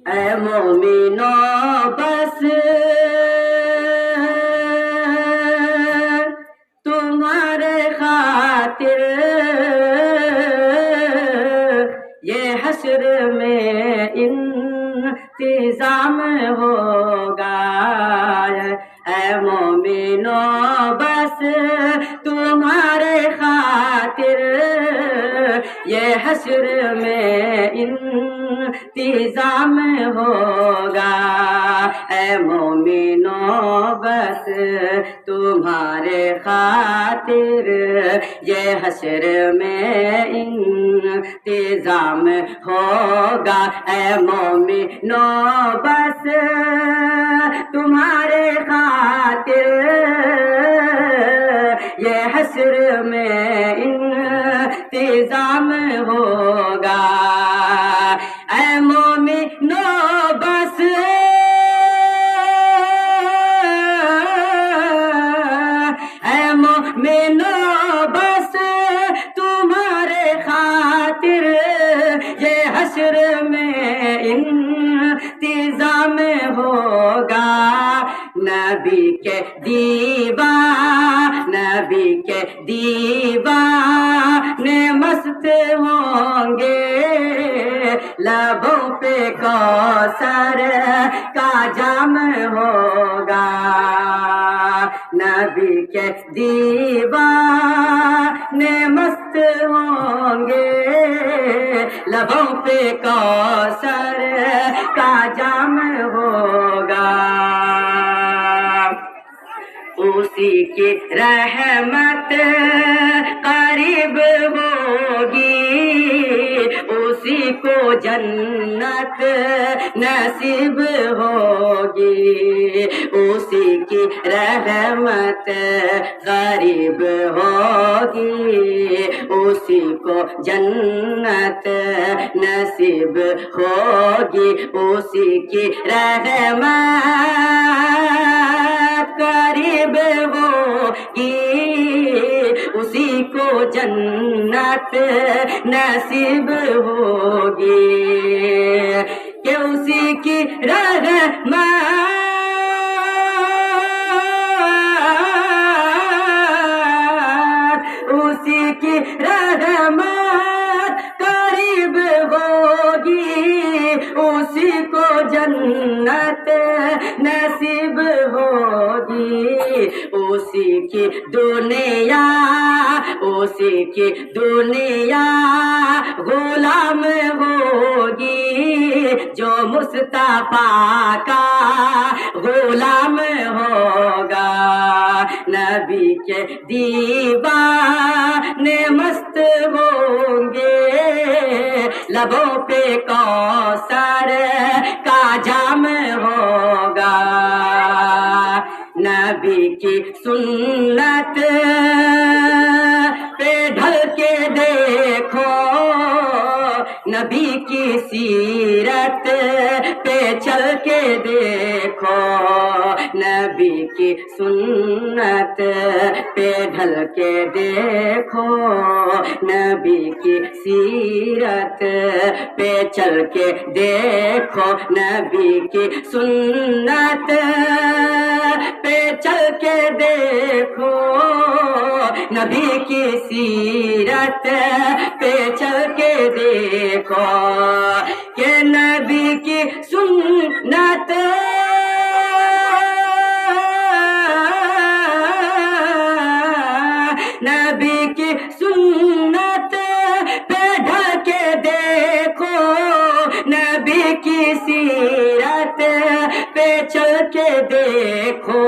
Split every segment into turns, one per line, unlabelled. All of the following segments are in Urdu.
اے مومنوں بس تمہارے خاطر یہ حشر میں انتظام ہوگا اے مومنوں بس تمہارے خاطر یہ حشر میں انتظام ہوگا اے مومنوں بس تمہارے خاطر یہ حشر میں انتظام ہوگا اے مومنوں بس تمہارے خاطر یہ حشر میں انتظام ہوگا اے مومنوں بس اے مومنوں بس تمہارے خاطر یہ حشر میں انتظام ہوگا نبی کے دیوانے مست ہوں گے لبوں پہ کوثر کا جام ہوگا نبی کے دیوانے مست ہوں گے لبوں پہ کوثر کا جام ہوگا اسی کی رحمت قریب ہوگی اسی کو جنت نصیب ہوگی اسی کی رحمت قریب ہوگی اسی کو جنت نصیب ہوگی اسی کی رحمت قریب ہوگی اسی کو جنت نصیب ہوگی کہ اسی کی رحمت اسی کی رحمت قریب ہوگی اسی کو جنت نصیب ہوگی اسی کی دنیا غلام ہوگی جو مصطفیٰ کا غلام ہوگا نبی کے دیوانے مست ہوں گے لبوں پہ کوثر کا جام ہوگا نبی کی سنت پہ ڈھل کے دیکھو نبی کی سیرت پہ چل کے دیکھو نبی کی سنت پہ ڈھل کے دیکھو نبی کی سیرت پہ چل کے دیکھو نبی کی سنت پہ چل کے دیکھو نبی کی سیرت پہ چل کے دیکھو کہ نبی کی سنت نبی کی سنت پہ ڈھل کے دیکھو نبی کی سیرت پہ چل کے دیکھو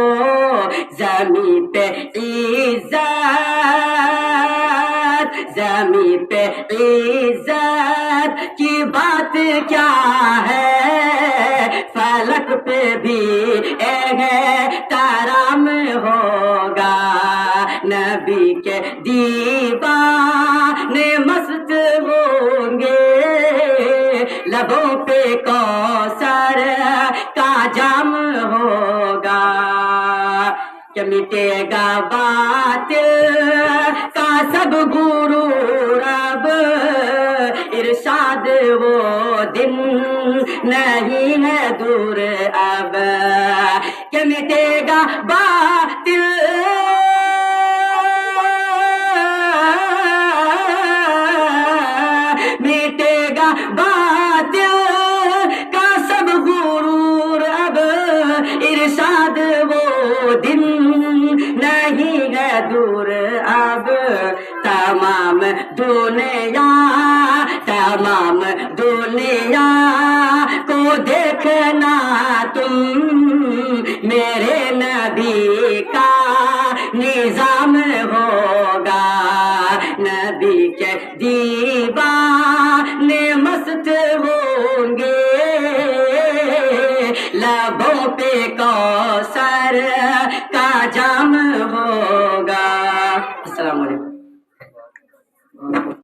زمین پہ عزت کی بات کیا ہے فلک پہ بھی احترام ہوگا نبی کے دیوانے مست ہوں گے لبوں پہ کوثر کا جام ہوگا کہ مٹے گا باطل کا سب غرور اب ارشاد وہ دن نہیں ہے دور اب کہ مٹے گا باطل مٹے گا باطل کا سب غرور اب ارشاد وہ دن نہیں ہے دور اب تمام دنیا کو دیکھنا تم میرے نبی کا نظام ہوگا نبی کے دیوانے مست ہوں گے لبوں پہ